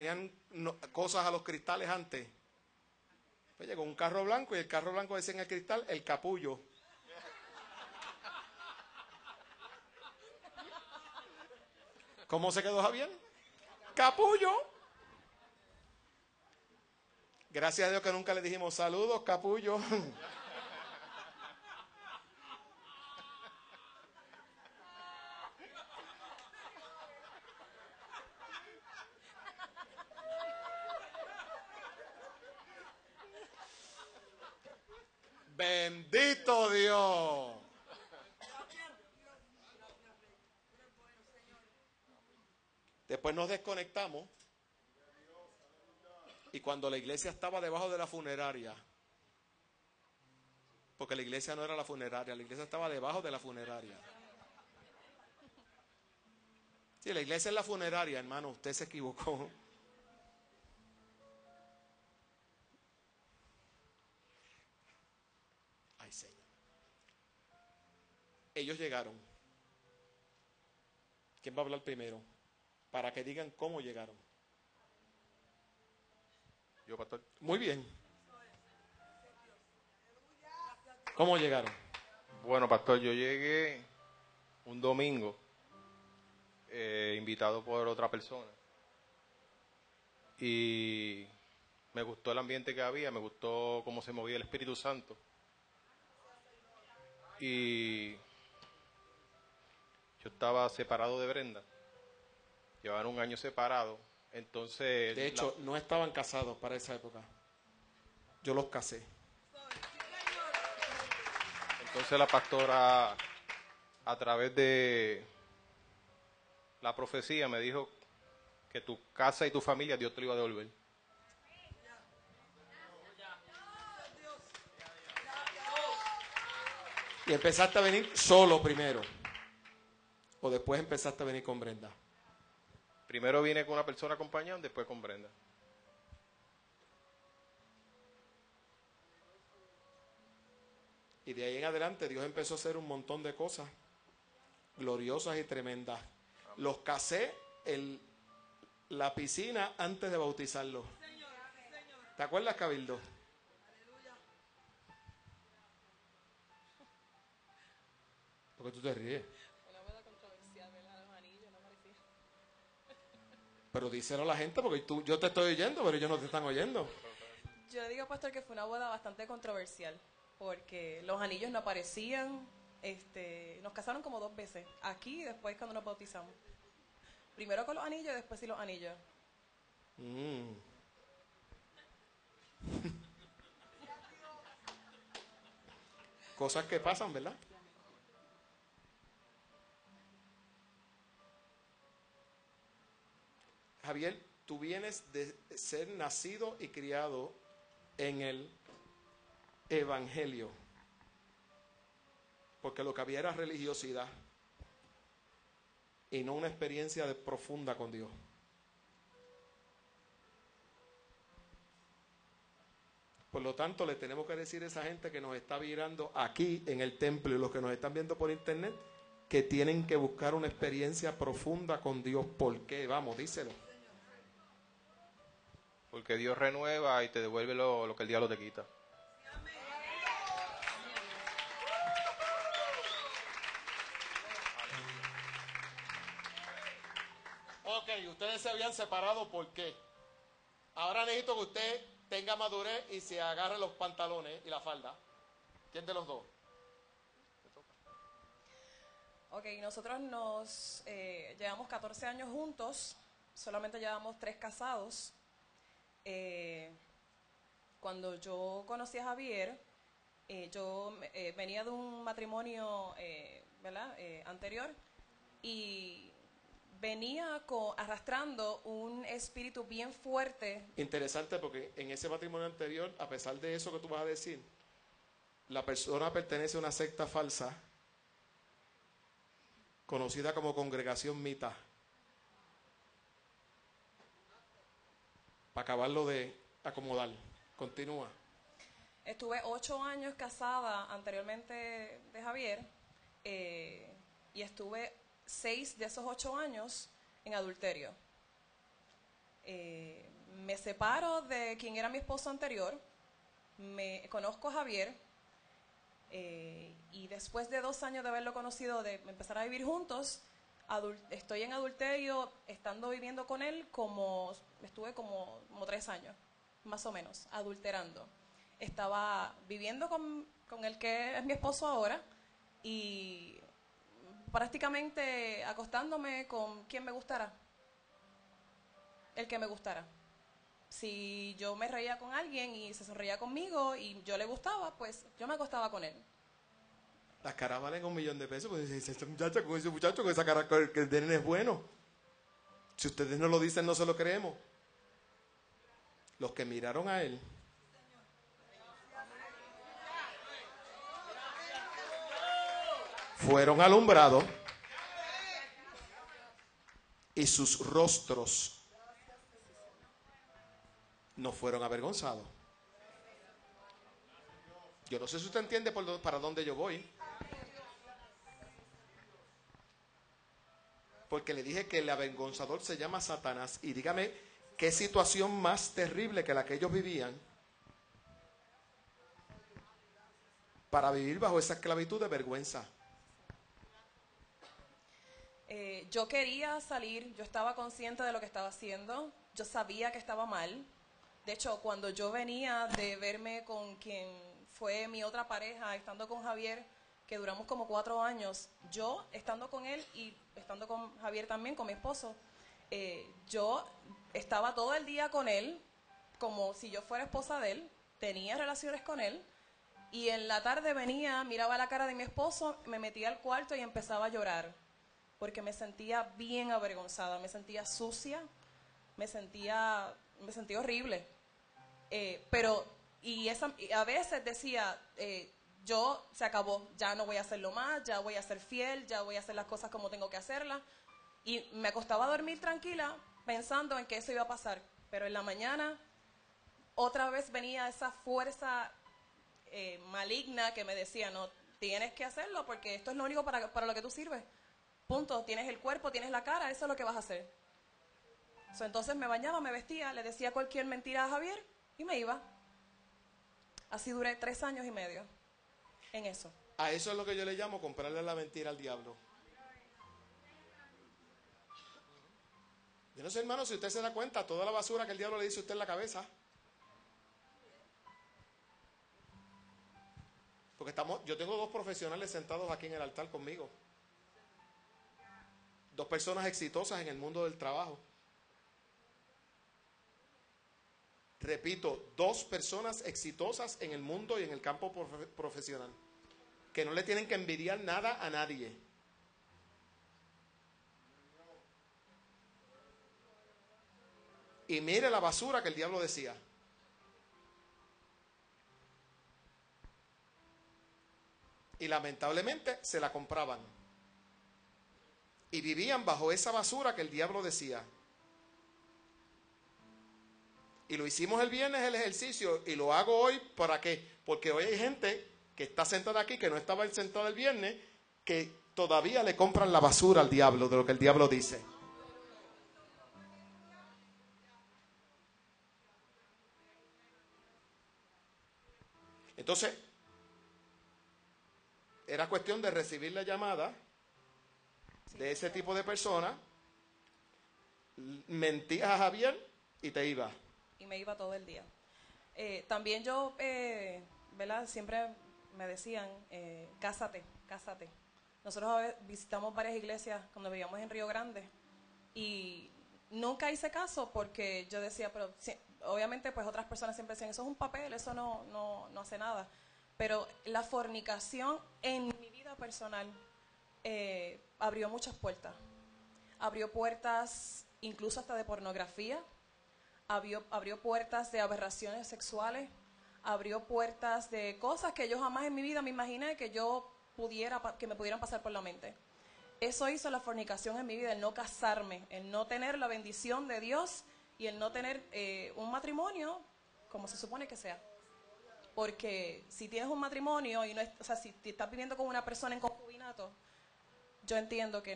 ponían cosas a los cristales antes. Pues llegó un carro blanco y el carro blanco decía en el cristal, el capullo. ¿Cómo se quedó Javier? Capullo. Gracias a Dios que nunca le dijimos saludos, capullo. Bendito Dios. Después nos desconectamos y cuando la iglesia estaba debajo de la funeraria, porque la iglesia no era la funeraria, la iglesia estaba debajo de la funeraria. Sí, la iglesia es la funeraria, hermano, usted se equivocó. Ay, Señor. Ellos llegaron. ¿Quién va a hablar primero? Para que digan cómo llegaron. Yo, pastor. Muy bien. ¿Cómo llegaron? Bueno, pastor, yo llegué un domingo, invitado por otra persona. Y me gustó el ambiente que había, me gustó cómo se movía el Espíritu Santo. Y yo estaba separado de Brenda. Llevaban un año separado. Entonces... De hecho, no estaban casados para esa época. Yo los casé. Entonces la pastora, a través de la profecía, me dijo que tu casa y tu familia Dios te lo iba a devolver. Y empezaste a venir solo primero. O después empezaste a venir con Brenda. Primero vine con una persona acompañada, después con Brenda. Y de ahí en adelante Dios empezó a hacer un montón de cosas gloriosas y tremendas. Los casé en la piscina antes de bautizarlos. ¿Te acuerdas, Cabildo? ¿Por qué tú te ríes? Una boda controversial, ¿verdad? Los anillos, no parecía. Pero díselo a la gente porque yo te estoy oyendo, pero ellos no te están oyendo. Yo digo, pastor, que fue una boda bastante controversial, porque los anillos no aparecían, nos casaron como 2 veces, aquí y después cuando nos bautizamos. Primero con los anillos y después sin los anillos. Cosas que pasan, ¿verdad? Javier, tú vienes de ser nacido y criado en el Evangelio. Porque lo que había era religiosidad y no una experiencia profunda con Dios. Por lo tanto, le tenemos que decir a esa gente que nos está mirando aquí en el templo y los que nos están viendo por internet, que tienen que buscar una experiencia profunda con Dios. ¿Por qué? Vamos, díselo. Porque Dios renueva y te devuelve lo que el diablo te quita. Ok, ustedes se habían separado, ¿por qué? Ahora necesito que usted tenga madurez y se agarre los pantalones y la falda. ¿Quién de los dos? Ok, nosotros nos llevamos 14 años juntos, solamente llevamos 3 casados. Cuando yo conocí a Javier, yo venía de un matrimonio ¿verdad? Anterior y venía arrastrando un espíritu bien fuerte. Interesante porque en ese matrimonio anterior, a pesar de eso que tú vas a decir, la persona pertenece a una secta falsa conocida como Congregación Mita. Para acabarlo de acomodar. Continúa. Estuve 8 años casada anteriormente de Javier y estuve 6 de esos 8 años en adulterio. me separo de quien era mi esposo anterior, me conozco a Javier, y después de 2 años de haberlo conocido, de empezar a vivir juntos, estoy en adulterio, estando viviendo con él estuve como 3 años, más o menos, adulterando. Estaba viviendo con el que es mi esposo ahora y prácticamente acostándome con quien me gustara, el que me gustara. Si yo me reía con alguien y se sonreía conmigo y yo le gustaba, pues yo me acostaba con él. Las caras valen $1.000.000, pues dice, esta muchacha con ese muchacho, con esa cara que el nene es bueno. Si ustedes no lo dicen, no se lo creemos. Los que miraron a él fueron alumbrados y sus rostros no fueron avergonzados. Yo no sé si usted entiende para dónde yo voy. Porque le dije que el avergonzador se llama Satanás. Y dígame, ¿qué situación más terrible que la que ellos vivían para vivir bajo esa esclavitud de vergüenza? Yo quería salir, yo estaba consciente de lo que estaba haciendo, yo sabía que estaba mal. De hecho, cuando yo venía de verme con quien fue mi otra pareja, estando con Javier, que duramos como 4 años, yo estando con él y estando con Javier también, con mi esposo, yo estaba todo el día con él, como si yo fuera esposa de él, tenía relaciones con él, y en la tarde venía, miraba la cara de mi esposo, me metía al cuarto y empezaba a llorar, porque me sentía bien avergonzada, me sentía sucia, me sentía horrible. Y a veces decía, se acabó, ya no voy a hacerlo más, ya voy a ser fiel, ya voy a hacer las cosas como tengo que hacerlas. Y me acostaba a dormir tranquila pensando en que eso iba a pasar. Pero en la mañana otra vez venía esa fuerza maligna que me decía, no, tienes que hacerlo porque esto es lo único para lo que tú sirves. Punto, tienes el cuerpo, tienes la cara, eso es lo que vas a hacer. Entonces me bañaba, me vestía, le decía cualquier mentira a Javier y me iba. Así duré 3 años y medio en eso. A eso es lo que yo le llamo comprarle la mentira al diablo. Yo no sé, hermano, si usted se da cuenta, toda la basura que el diablo le dice a usted en la cabeza. Porque yo tengo 2 profesionales sentados aquí en el altar conmigo. 2 personas exitosas en el mundo del trabajo. Repito, 2 personas exitosas en el mundo y en el campo profesional, que no le tienen que envidiar nada a nadie. Y mire la basura que el diablo decía. Y lamentablemente se la compraban. Y vivían bajo esa basura que el diablo decía. Y lo hicimos el viernes el ejercicio y lo hago hoy, ¿para qué? Porque hoy hay gente que está sentada aquí, que no estaba sentada el viernes, que todavía le compran la basura al diablo, de lo que el diablo dice. Entonces, era cuestión de recibir la llamada de ese tipo de persona, mentías a Javier y te ibas. Y me iba todo el día. También yo, ¿verdad? Siempre me decían, cásate, cásate. Nosotros visitamos varias iglesias cuando vivíamos en Río Grande y nunca hice caso porque yo decía, pero obviamente pues otras personas siempre decían, eso es un papel, eso no hace nada. Pero la fornicación en mi vida personal abrió muchas puertas. Abrió puertas incluso hasta de pornografía. Abrió puertas de aberraciones sexuales, abrió puertas de cosas que yo jamás en mi vida me imaginé que me pudieran pasar por la mente. Eso hizo la fornicación en mi vida, el no casarme, el no tener la bendición de Dios y el no tener un matrimonio como se supone que sea. Porque si tienes un matrimonio y si estás viviendo con una persona en concubinato, yo entiendo que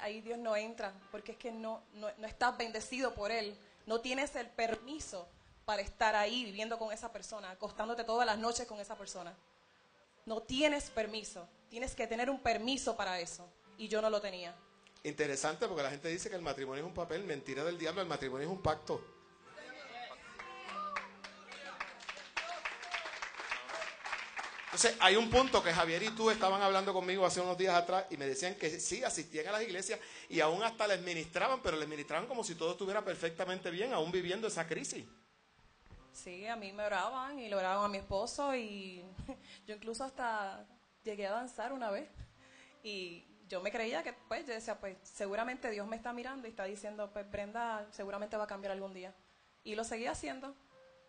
ahí Dios no entra, porque es que no estás bendecido por Él. No tienes el permiso para estar ahí viviendo con esa persona, acostándote todas las noches con esa persona. No tienes permiso. Tienes que tener un permiso para eso. Y yo no lo tenía. Interesante, porque la gente dice que el matrimonio es un papel. Mentira del diablo, el matrimonio es un pacto. Entonces, hay un punto que Javier y tú estaban hablando conmigo hace unos días atrás y me decían que sí, asistían a las iglesias y aún hasta les ministraban, pero les ministraban como si todo estuviera perfectamente bien, aún viviendo esa crisis. Sí, a mí me oraban y le oraban a mi esposo y yo incluso hasta llegué a danzar una vez y yo me creía que, pues, yo decía, pues, seguramente Dios me está mirando y está diciendo, pues, Brenda seguramente va a cambiar algún día. Y lo seguía haciendo.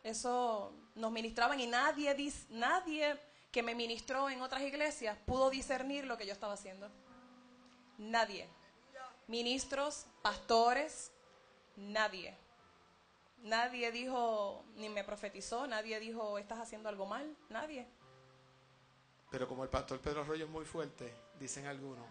Eso nos ministraban y nadie que me ministró en otras iglesias pudo discernir lo que yo estaba haciendo. Nadie. Ministros, pastores, nadie. Nadie dijo, ni me profetizó, nadie dijo, estás haciendo algo mal, nadie. Pero como el pastor Pedro Arroyo es muy fuerte, dicen algunos.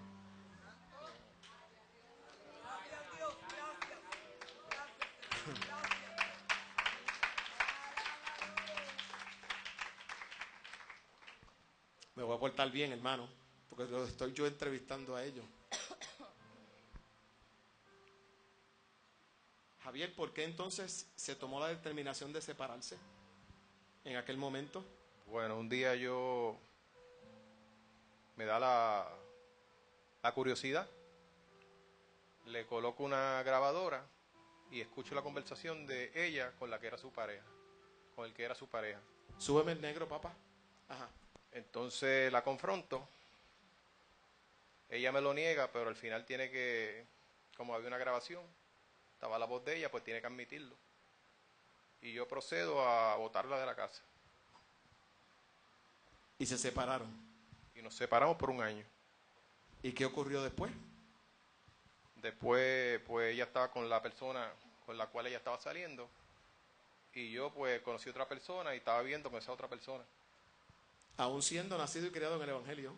Me voy a portar bien, hermano, porque lo estoy yo entrevistando a ellos. Javier, ¿por qué entonces se tomó la determinación de separarse en aquel momento? Bueno, un día me da la curiosidad, le coloco una grabadora y escucho la conversación de ella con la que era su pareja, con el que era su pareja. Súbeme el negro, papá. Ajá. Entonces la confronto, ella me lo niega, pero al final tiene que, como había una grabación, estaba la voz de ella, pues tiene que admitirlo. Y yo procedo a botarla de la casa. Y se separaron. Y nos separamos por un año. ¿Y qué ocurrió después? Después, pues ella estaba con la persona con la cual ella estaba saliendo. Y yo, pues, conocí a otra persona y estaba viendo con esa otra persona. Aún siendo nacido y criado en el Evangelio.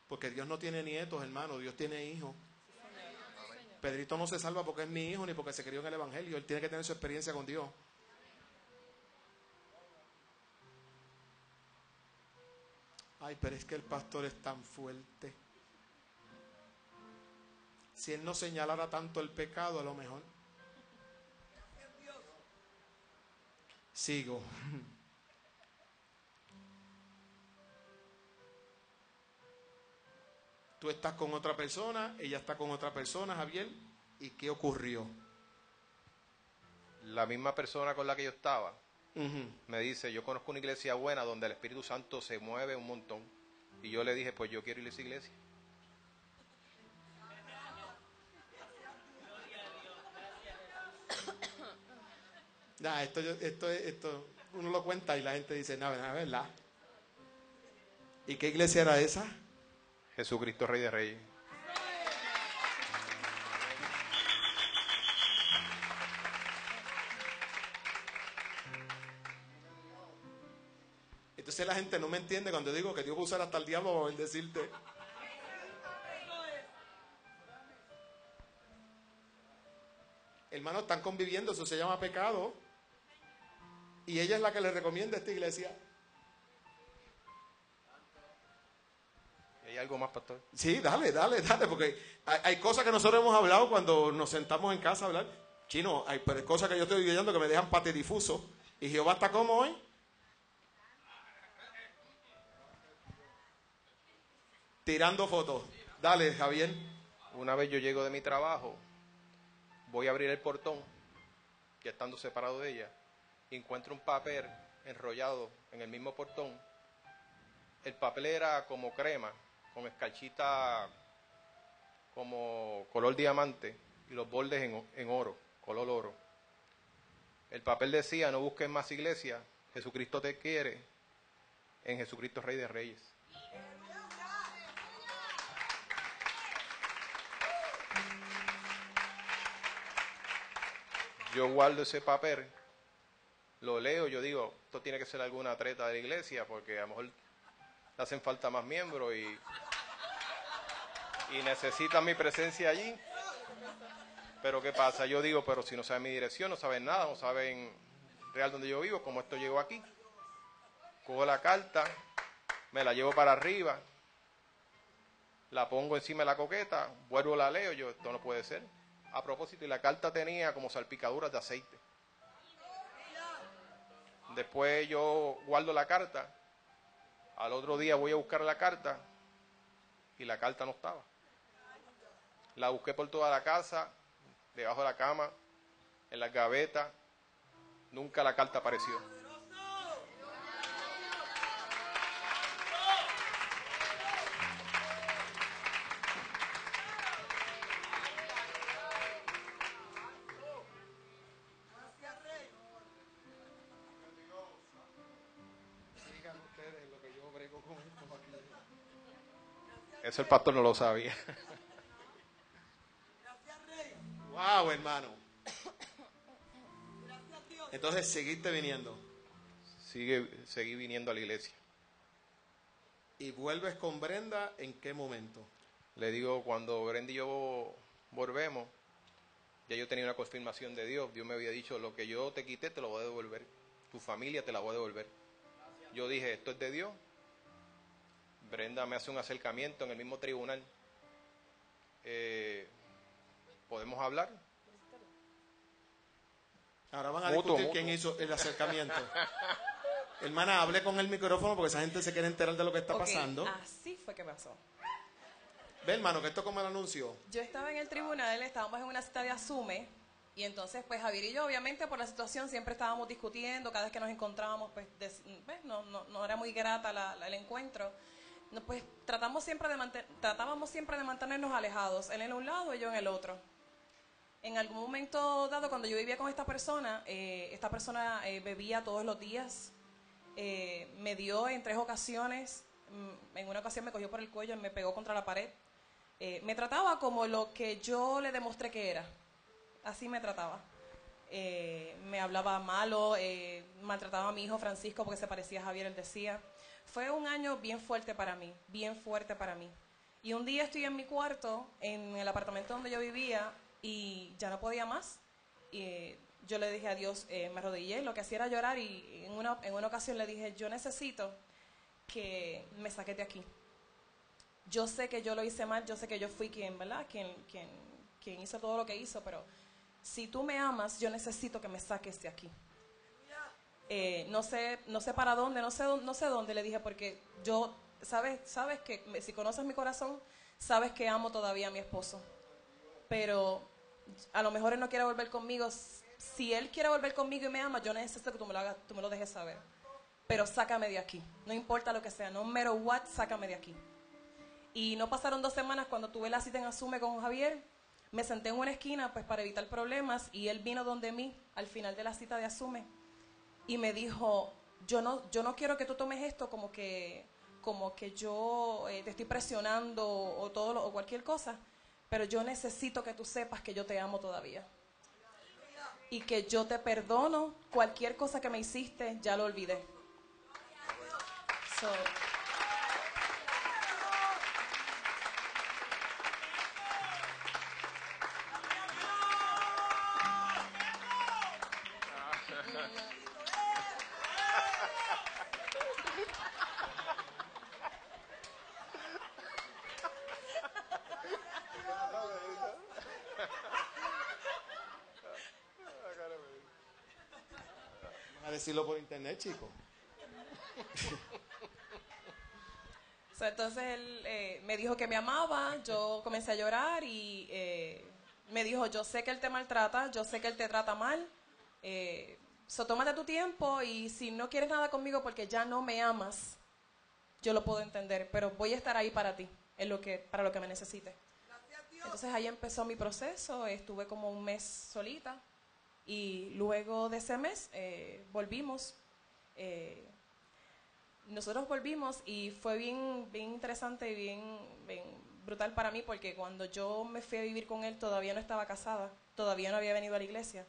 Porque Dios no tiene nietos, hermano, Dios tiene hijos. Pedrito no se salva porque es mi hijo ni porque se crió en el Evangelio. Él tiene que tener su experiencia con Dios. Ay, pero es que el pastor es tan fuerte. Si él no señalara tanto el pecado, a lo mejor. Sigo. Tú estás con otra persona, ella está con otra persona, Javier. ¿Y qué ocurrió? La misma persona con la que yo estaba me dice, yo conozco una iglesia buena donde el Espíritu Santo se mueve un montón. Y yo le dije, pues yo quiero ir a esa iglesia. Nah, esto uno lo cuenta y la gente dice, no, es verdad. ¿Y qué iglesia era esa? Jesucristo Rey de Reyes. Entonces la gente no me entiende cuando digo que Dios va a usar hasta el diablo para bendecirte. Hermanos, están conviviendo, eso se llama pecado. Y ella es la que le recomienda esta iglesia. ¿Hay algo más, pastor? Sí, dale, porque hay cosas que nosotros hemos hablado cuando nos sentamos en casa a hablar. Chino, pero hay cosas que yo estoy viviendo que me dejan patidifuso. ¿Y Jehová está como hoy? Tirando fotos. Dale, Javier. Una vez yo llego de mi trabajo, voy a abrir el portón, ya estando separado de ella, y encuentro un papel enrollado en el mismo portón. El papel era como crema, con escarchita como color diamante y los bordes en oro, color oro. El papel decía, no busques más iglesia, Jesucristo te quiere, en Jesucristo Rey de Reyes. Yo guardo ese papel, lo leo, yo digo, esto tiene que ser alguna treta de la iglesia, porque a lo mejor le hacen falta más miembros y necesitan mi presencia allí. Pero ¿qué pasa? Yo digo, pero si no saben mi dirección, no saben nada, no saben real donde yo vivo, ¿cómo esto llegó aquí? Cojo la carta, me la llevo para arriba, la pongo encima de la coqueta, vuelvo, la leo, yo, esto no puede ser. A propósito, y la carta tenía como salpicaduras de aceite. Después yo guardo la carta, al otro día voy a buscar la carta y la carta no estaba. La busqué por toda la casa, debajo de la cama, en las gavetas, nunca la carta apareció. Sigan ustedes lo que yo brego con esto aquí. Eso el pastor no lo sabía. Wow, hermano. Entonces seguiste viniendo. Seguí viniendo a la iglesia. ¿Y vuelves con Brenda en qué momento? Le digo, cuando Brenda y yo volvemos, ya yo tenía una confirmación de Dios. Dios me había dicho, lo que yo te quité te lo voy a devolver. Tu familia te la voy a devolver. Yo dije, esto es de Dios. Brenda me hace un acercamiento en el mismo tribunal. ¿Podemos hablar? Ahora van a discutir quién hizo el acercamiento. Hermana, hable con el micrófono porque esa gente se quiere enterar de lo que está pasando. Así fue que pasó. Ve, hermano, que esto como el anuncio. Yo estaba en el tribunal, estábamos en una cita de Asume, y entonces pues Javier y yo, obviamente por la situación, siempre estábamos discutiendo, cada vez que nos encontrábamos, pues no era muy grata el encuentro. No, pues tratábamos siempre de mantenernos alejados, él en un lado y yo en el otro. En algún momento dado, cuando yo vivía con esta persona bebía todos los días, me dio en 3 ocasiones, en una ocasión me cogió por el cuello y me pegó contra la pared. Me trataba como lo que yo le demostré que era, así me trataba. Me hablaba malo, maltrataba a mi hijo Francisco porque se parecía a Javier, él decía. Fue un año bien fuerte para mí, bien fuerte para mí. Y un día estoy en mi cuarto, en el apartamento donde yo vivía, y ya no podía más. Y yo le dije a Dios, me arrodillé, lo que hacía era llorar, y en una ocasión le dije, yo necesito que me saques de aquí. Yo sé que yo lo hice mal, yo sé que yo fui ¿verdad? Quien hizo todo lo que hizo, pero si tú me amas, yo necesito que me saques de aquí. No sé para dónde, no sé dónde, le dije, porque yo, sabes que si conoces mi corazón, sabes que amo todavía a mi esposo. Pero a lo mejor él no quiere volver conmigo. Si él quiere volver conmigo y me ama, yo necesito que tú me lo hagas, tú me lo dejes saber. Pero sácame de aquí, no importa lo que sea, no matter what, sácame de aquí. Y no pasaron 2 semanas cuando tuve la cita en Asume con Javier, me senté en una esquina pues para evitar problemas, y él vino donde mí al final de la cita de Asume y me dijo, yo no quiero que tú tomes esto como que yo te estoy presionando o cualquier cosa, pero yo necesito que tú sepas que yo te amo todavía y que yo te perdono. Cualquier cosa que me hiciste ya lo olvidé. A decirlo por internet, chicos. Entonces él me dijo que me amaba, yo comencé a llorar y me dijo, yo sé que él te maltrata, yo sé que él te trata mal, tómate tu tiempo, y si no quieres nada conmigo porque ya no me amas, yo lo puedo entender, pero voy a estar ahí para ti, para lo que me necesites. Entonces ahí empezó mi proceso, estuve como un mes solita, y luego de ese mes volvimos. Nosotros volvimos y fue bien interesante y bien brutal para mí, porque cuando yo me fui a vivir con él todavía no estaba casada, todavía no había venido a la iglesia.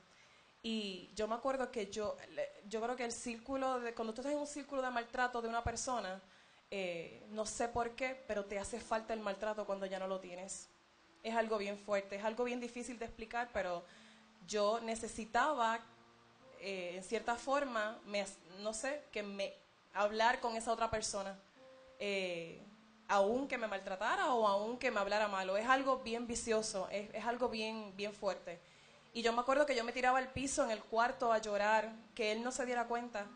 Y yo me acuerdo que yo creo que cuando tú estás en un círculo de maltrato de una persona, no sé por qué, pero te hace falta el maltrato cuando ya no lo tienes. es algo bien fuerte, es algo bien difícil de explicar, pero yo necesitaba, en cierta forma, no sé, hablar con esa otra persona, aún que me maltratara o aún que me hablara malo. Es algo bien vicioso, es algo bien, bien fuerte. Y yo me acuerdo que yo me tiraba al piso en el cuarto a llorar, que él no se diera cuenta.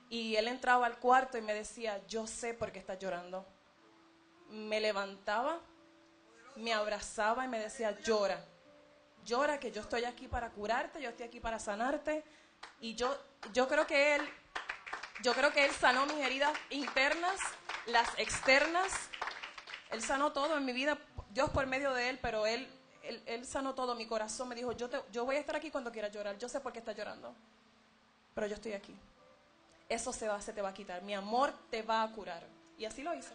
Y él entraba al cuarto y me decía, yo sé por qué estás llorando. Me levantaba, me abrazaba y me decía, llora. Llora, que yo estoy aquí para curarte, yo estoy aquí para sanarte. Y yo creo que él sanó mis heridas internas, las externas. Él sanó todo en mi vida, Dios por medio de él, pero él sanó todo. Mi corazón me dijo, yo voy a estar aquí cuando quieras llorar, yo sé por qué estás llorando, pero yo estoy aquí. Eso se te va a quitar, mi amor te va a curar. Y así lo hizo.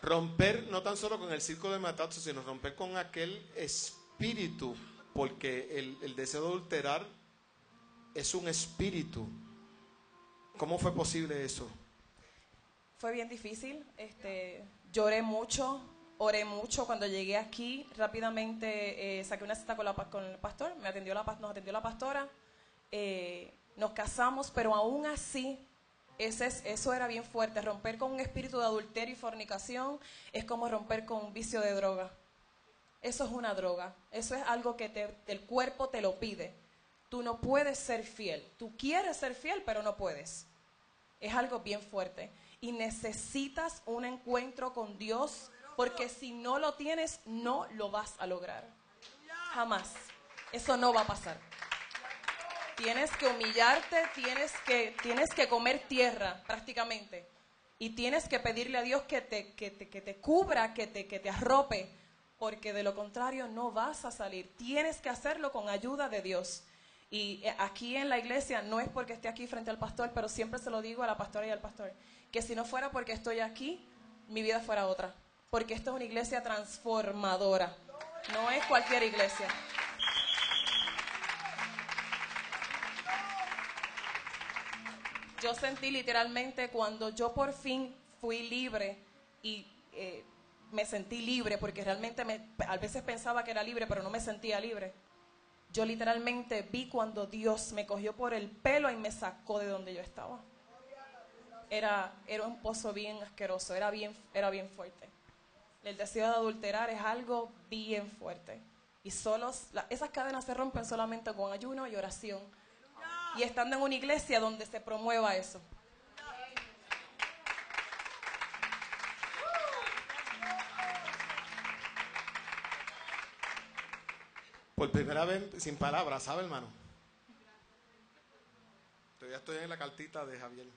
Romper no tan solo con el círculo de Matatsu, sino romper con aquel espíritu, porque el deseo de adulterar es un espíritu. ¿Cómo fue posible eso? Fue bien difícil, lloré mucho, oré mucho. Cuando llegué aquí, rápidamente saqué una cita con el pastor, nos atendió la pastora, nos casamos, pero aún así, eso era bien fuerte. Romper con un espíritu de adulterio y fornicación es como romper con un vicio de droga. Eso es una droga, eso es algo que el cuerpo te lo pide. Tú no puedes ser fiel, tú quieres ser fiel, pero no puedes. Es algo bien fuerte. Y necesitas un encuentro con Dios, porque si no lo tienes, no lo vas a lograr. Jamás. Eso no va a pasar. Tienes que humillarte, tienes que comer tierra prácticamente. Y tienes que pedirle a Dios que te cubra, que te arrope, porque de lo contrario no vas a salir. Tienes que hacerlo con ayuda de Dios. Y aquí en la iglesia, no es porque esté aquí frente al pastor, pero siempre se lo digo a la pastora y al pastor, que si no fuera porque estoy aquí, mi vida fuera otra. Porque esta es una iglesia transformadora, no es cualquier iglesia. Yo sentí literalmente cuando yo por fin fui libre y me sentí libre, porque realmente a veces pensaba que era libre, pero no me sentía libre. Yo literalmente vi cuando Dios me cogió por el pelo y me sacó de donde yo estaba. Era un pozo bien asqueroso, era bien fuerte. El deseo de adulterar es algo bien fuerte. Y esas cadenas se rompen solamente con ayuno y oración. Y estando en una iglesia donde se promueva eso. Por primera vez, sin palabras, ¿sabe, hermano? Todavía estoy en la cartita de Javier.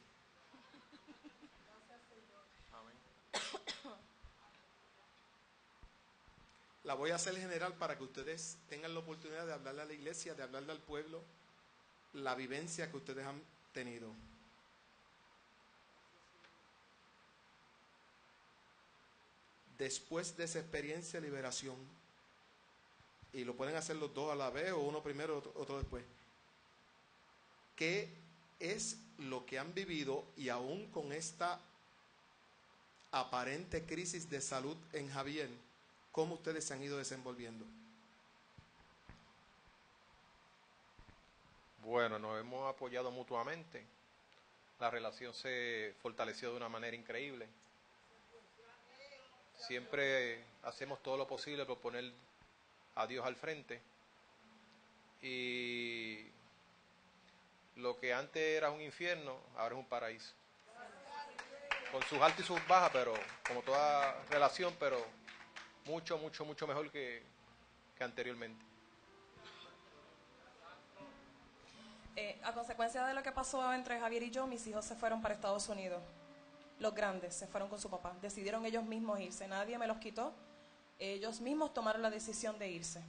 La voy a hacer general para que ustedes tengan la oportunidad de hablarle a la iglesia, de hablarle al pueblo, la vivencia que ustedes han tenido. Después de esa experiencia de liberación, y lo pueden hacer los dos a la vez, o uno primero, otro después, ¿qué es lo que han vivido? Y aún con esta aparente crisis de salud en Javier, ¿cómo ustedes se han ido desenvolviendo? Bueno, nos hemos apoyado mutuamente. La relación se fortaleció de una manera increíble. Siempre hacemos todo lo posible por poner a Dios al frente. Y lo que antes era un infierno, ahora es un paraíso. Con sus altos y sus bajas, pero como toda relación, pero mucho mejor que anteriormente. A consecuencia de lo que pasó entre Javier y yo, mis hijos se fueron para Estados Unidos. Los grandes se fueron con su papá. Decidieron ellos mismos irse. Nadie me los quitó. Ellos mismos tomaron la decisión de irse.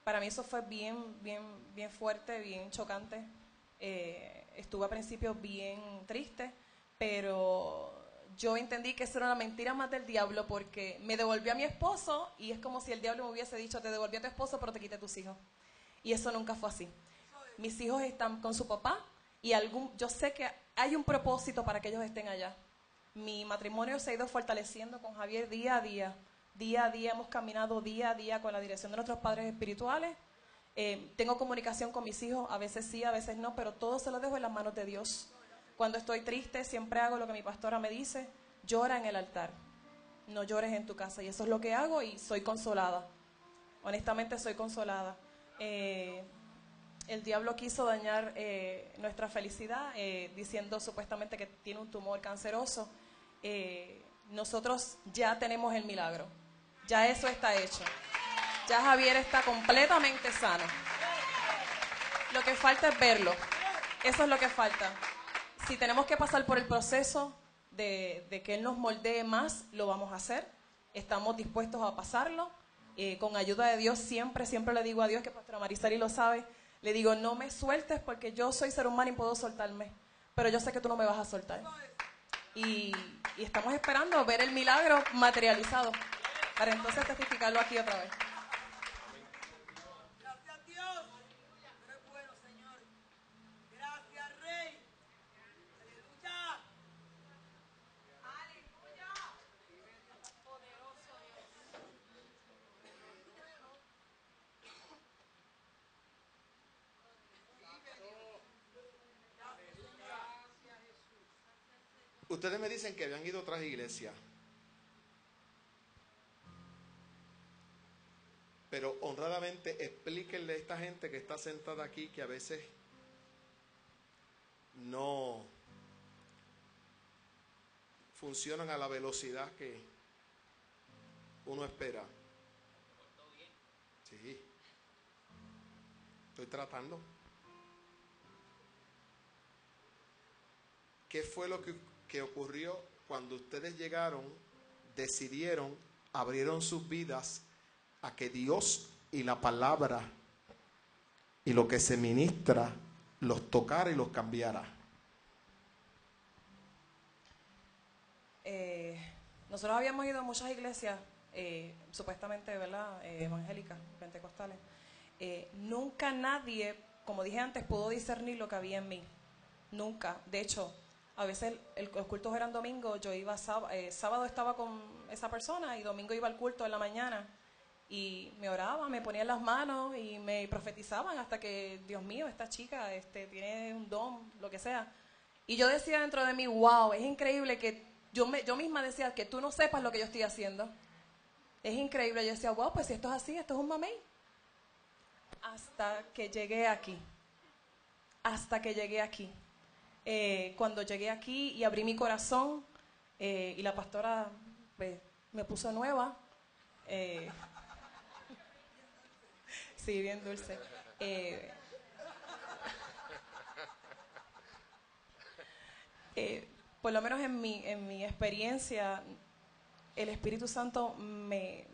Para mí eso fue bien fuerte, bien chocante. Estuve a principio bien triste, pero yo entendí que eso era una mentira más del diablo, porque me devolvió a mi esposo y es como si el diablo me hubiese dicho, te devolví a tu esposo pero te quité tus hijos. Y eso nunca fue así. Mis hijos están con su papá y yo sé que hay un propósito para que ellos estén allá. Mi matrimonio se ha ido fortaleciendo con Javier día a día. Día a día hemos caminado día a día con la dirección de nuestros padres espirituales. Tengo comunicación con mis hijos, a veces sí, a veces no, pero todo se lo dejo en las manos de Dios. Cuando estoy triste, siempre hago lo que mi pastora me dice: llora en el altar, no llores en tu casa. Y eso es lo que hago y soy consolada. Honestamente soy consolada. El diablo quiso dañar nuestra felicidad diciendo supuestamente que tiene un tumor canceroso. Nosotros ya tenemos el milagro, ya eso está hecho, ya Javier está completamente sano. Lo que falta es verlo, eso es lo que falta. Si tenemos que pasar por el proceso de que Él nos moldee más, lo vamos a hacer. Estamos dispuestos a pasarlo. Con ayuda de Dios, siempre le digo a Dios, que Pastora Marisari lo sabe, le digo: no me sueltes, porque yo soy ser humano y puedo soltarme, pero yo sé que tú no me vas a soltar. Y estamos esperando ver el milagro materializado para entonces testificarlo aquí otra vez. Gracias, Dios. Tú eres bueno, Señor. Gracias, Rey. Aleluya. Aleluya. Poderoso Dios. Ustedes me dicen que habían ido a otras iglesias, pero honradamente explíquenle a esta gente que está sentada aquí que a veces no funcionan a la velocidad que uno espera. Sí, estoy tratando. ¿Qué fue lo que ocurrió cuando ustedes llegaron, decidieron, abrieron sus vidas a que Dios y la palabra y lo que se ministra los tocara y los cambiara? Nosotros habíamos ido a muchas iglesias, supuestamente, ¿verdad?, evangélicas, pentecostales. Nunca nadie, como dije antes, pudo discernir lo que había en mí. Nunca. De hecho, a veces los cultos eran domingo, yo iba sábado estaba con esa persona y domingo iba al culto en la mañana y me oraban, me ponían las manos y me profetizaban hasta que, Dios mío, esta chica tiene un don, lo que sea. Y yo decía dentro de mí: wow, es increíble que yo misma decía que tú no sepas lo que yo estoy haciendo. Es increíble. Yo decía: wow, pues si esto es así, esto es un mamey. Hasta que llegué aquí. Cuando llegué aquí y abrí mi corazón, y la pastora pues, me puso nueva. Sí, bien dulce. Por lo menos en mi experiencia, el Espíritu Santo me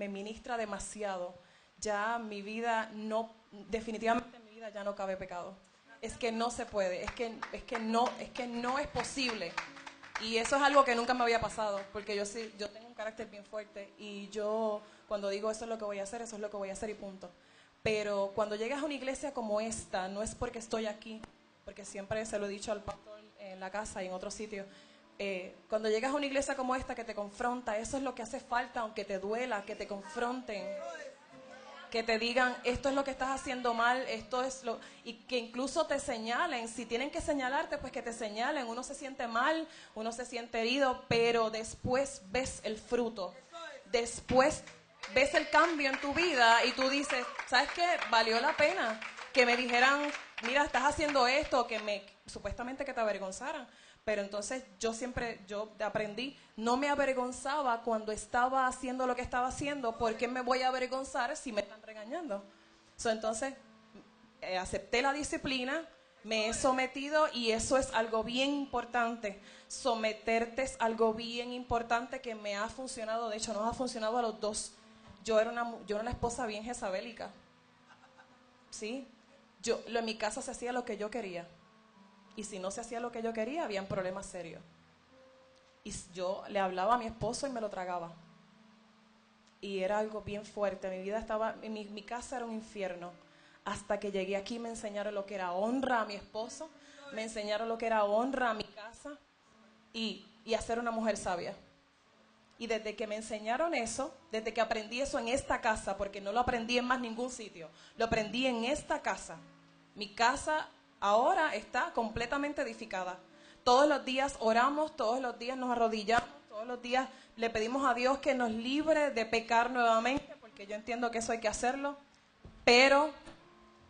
ministra demasiado. Ya mi vida definitivamente en mi vida ya no cabe pecado. Es que no se puede, es que no es posible. Y eso es algo que nunca me había pasado, porque yo tengo un carácter bien fuerte y yo cuando digo eso es lo que voy a hacer, eso es lo que voy a hacer y punto. Pero cuando llegas a una iglesia como esta, no es porque estoy aquí, porque siempre se lo he dicho al pastor en la casa y en otros sitios, cuando llegas a una iglesia como esta que te confronta, eso es lo que hace falta, aunque te duela, que te confronten, que te digan: esto es lo que estás haciendo mal, esto es lo... Y que incluso te señalen, si tienen que señalarte, pues que te señalen. Uno se siente mal, uno se siente herido, pero después ves el fruto, después ves el cambio en tu vida y tú dices: ¿sabes qué? Valió la pena que me dijeran: mira, estás haciendo esto, supuestamente que te avergonzaran. Pero entonces yo aprendí, no me avergonzaba cuando estaba haciendo lo que estaba haciendo. ¿Por qué me voy a avergonzar si me están regañando? Entonces acepté la disciplina, me he sometido y eso es algo bien importante. Someterte es algo bien importante que me ha funcionado. De hecho, nos ha funcionado a los dos. Yo era una esposa bien jezabélica. ¿Sí? En mi casa se hacía lo que yo quería. Y si no se hacía lo que yo quería, habían problemas serios. Y yo le hablaba a mi esposo y me lo tragaba. Y era algo bien fuerte. Mi vida mi casa era un infierno. hasta que llegué aquí me enseñaron lo que era honra a mi esposo, me enseñaron lo que era honra a mi casa y a ser una mujer sabia. Y desde que me enseñaron eso, desde que aprendí eso en esta casa, porque no lo aprendí en más ningún sitio, lo aprendí en esta casa. Mi casa ahora está completamente edificada. Todos los días oramos, todos los días nos arrodillamos, todos los días le pedimos a Dios que nos libre de pecar nuevamente, porque yo entiendo que eso hay que hacerlo, pero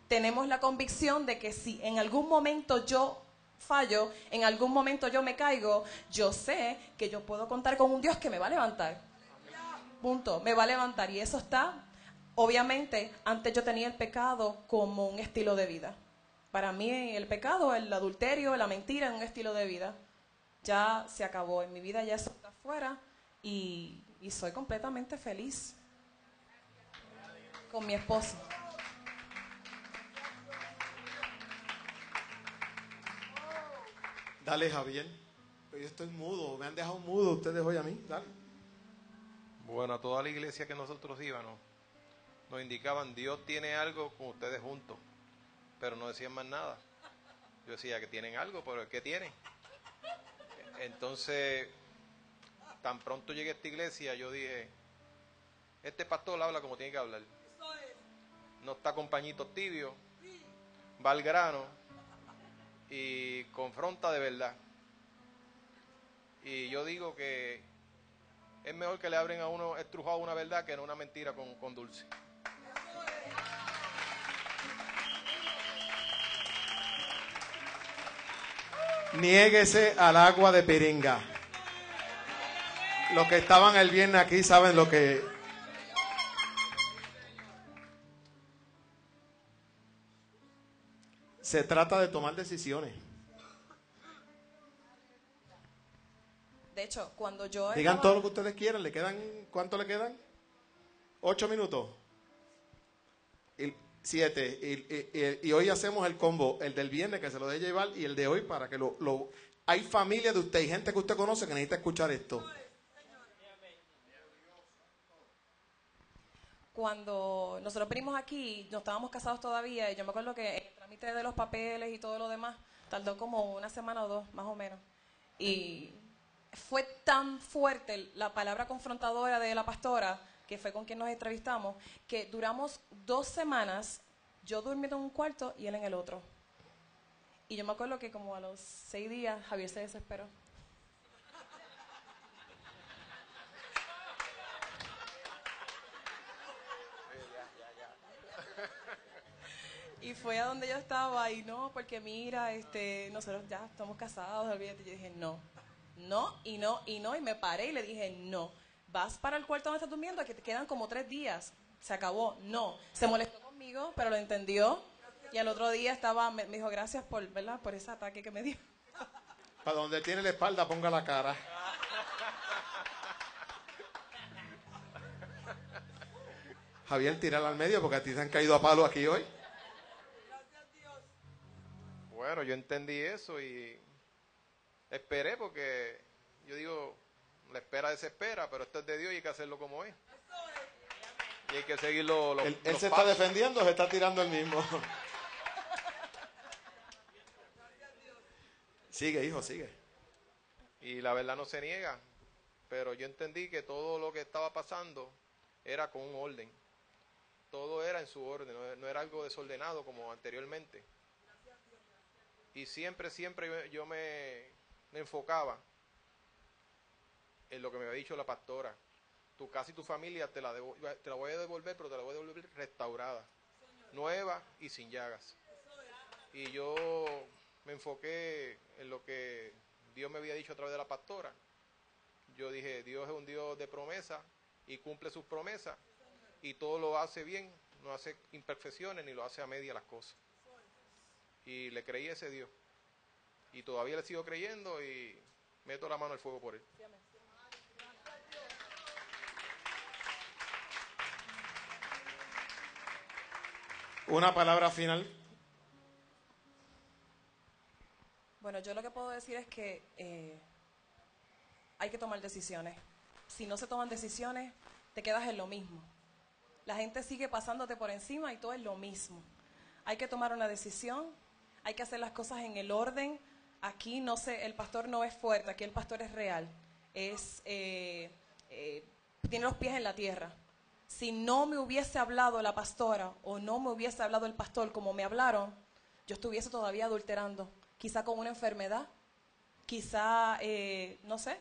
tenemos la convicción de que si en algún momento yo fallo, en algún momento yo me caigo, yo sé que yo puedo contar con un Dios que me va a levantar. Punto, me va a levantar. Y eso está, obviamente, antes yo tenía el pecado como un estilo de vida. Para mí el pecado, el adulterio, la mentira es un estilo de vida. Ya se acabó, en mi vida ya eso está afuera y soy completamente feliz con mi esposo. Dale, Javier. Yo estoy mudo, me han dejado mudo ustedes hoy a mí. Dale. Bueno, a toda la iglesia que nosotros íbamos, nos indicaban, Dios tiene algo con ustedes juntos, pero no decían más nada. Yo decía que tienen algo, pero ¿qué tienen? Entonces, tan pronto llegué a esta iglesia, yo dije, este pastor habla como tiene que hablar. No está con pañitos tibios, va al grano y confronta de verdad. Y yo digo que es mejor que le abren a uno estrujado una verdad que no una mentira con dulce. Niéguese al agua de piringa. Los que estaban el viernes aquí saben lo que... Se trata de tomar decisiones. De hecho, cuando yo Digan todo lo que ustedes quieran. ¿Le quedan? ¿Cuánto le quedan? 8 minutos. 7. Y hoy hacemos el combo, el del viernes que se lo deje llevar y el de hoy para que lo... Hay familia de usted y gente que usted conoce que necesita escuchar esto. Cuando nosotros venimos aquí, no estábamos casados todavía, y yo me acuerdo que el trámite de los papeles y todo lo demás tardó como una semana o dos, más o menos. Y fue tan fuerte la palabra confrontadora de la pastora, que fue con quien nos entrevistamos, que duramos 2 semanas, yo durmiendo en un cuarto y él en el otro. Y yo me acuerdo que como a los 6 días Javier se desesperó. Y fue a donde yo estaba y no, porque mira, nosotros ya estamos casados, olvídate. Yo dije, no, y me paré y le dije, no, vas para el cuarto donde estás durmiendo, que te quedan como 3 días, se acabó, no. Se molestó conmigo, pero lo entendió, y al otro día me dijo, gracias por, ¿verdad?, por ese ataque que me dio. Para donde tiene la espalda, ponga la cara. Javier, tírala al medio porque a ti te han caído a palo aquí hoy. Bueno, yo entendí eso y esperé porque yo digo, la espera desespera, pero esto es de Dios y hay que hacerlo como es. Y hay que seguir Él se está defendiendo o se está tirando el mismo. Sigue, hijo, sigue. Y la verdad no se niega, pero yo entendí que todo lo que estaba pasando era con un orden. Todo era en su orden, no era algo desordenado como anteriormente. Y siempre yo me enfocaba en lo que me había dicho la pastora. Tu casa y tu familia te la voy a devolver, pero te la voy a devolver restaurada, nueva y sin llagas. Y yo me enfoqué en lo que Dios me había dicho a través de la pastora. Yo dije, Dios es un Dios de promesa y cumple sus promesas y todo lo hace bien, no hace imperfecciones ni lo hace a media las cosas. Y le creí a ese Dios. Y todavía le sigo creyendo y meto la mano al fuego por él. Una palabra final. Bueno, yo lo que puedo decir es que hay que tomar decisiones. Si no se toman decisiones, te quedas en lo mismo. La gente sigue pasándote por encima y todo es lo mismo. hay que tomar una decisión, hay que hacer las cosas en el orden. Aquí no sé, el pastor no es fuerte, aquí el pastor es real, tiene los pies en la tierra. Si no me hubiese hablado la pastora o no me hubiese hablado el pastor como me hablaron, yo estuviese todavía adulterando, quizá con una enfermedad, quizá, no sé,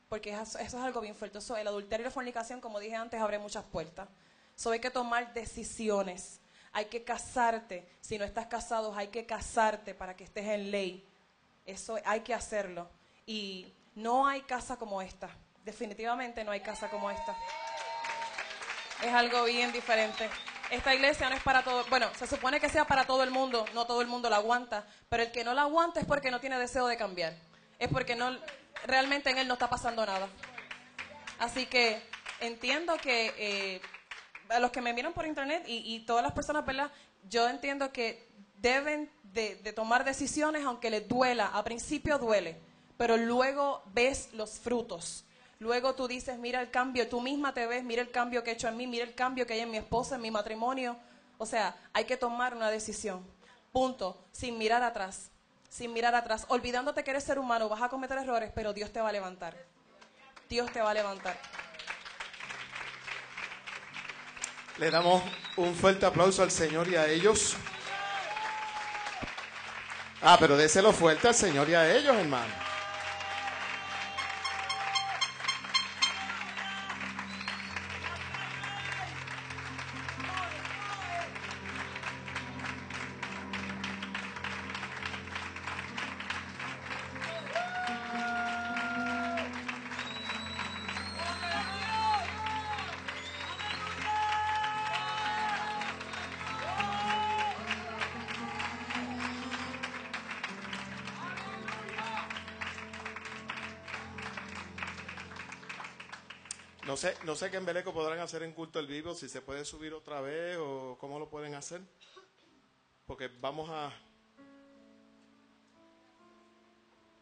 porque eso es algo bien fuerte. El adulterio y la fornicación, como dije antes, abre muchas puertas. Hay que tomar decisiones, hay que casarte. Si no estás casado, hay que casarte para que estés en ley. Eso hay que hacerlo. Y no hay casa como esta. Definitivamente no hay casa como esta. Es algo bien diferente. Esta iglesia no es para todo. Bueno, se supone que sea para todo el mundo. No todo el mundo la aguanta. Pero el que no la aguanta es porque no tiene deseo de cambiar. Es porque realmente en él no está pasando nada. Así que entiendo que a los que me miran por internet y todas las personas, ¿verdad? Yo entiendo que deben de tomar decisiones aunque les duela. A principio duele, pero luego ves los frutos. Luego tú dices, mira el cambio, tú misma te ves, mira el cambio que he hecho en mí, mira el cambio que hay en mi esposa, en mi matrimonio. O sea, hay que tomar una decisión. Punto. Sin mirar atrás. Sin mirar atrás. Olvidándote que eres ser humano, vas a cometer errores, pero Dios te va a levantar. Dios te va a levantar. Le damos un fuerte aplauso al Señor y a ellos. Pero déselo fuerte al Señor y a ellos, hermano. No sé qué en Beleco podrán hacer en culto el vivo, si se puede subir otra vez o cómo lo pueden hacer. Porque vamos a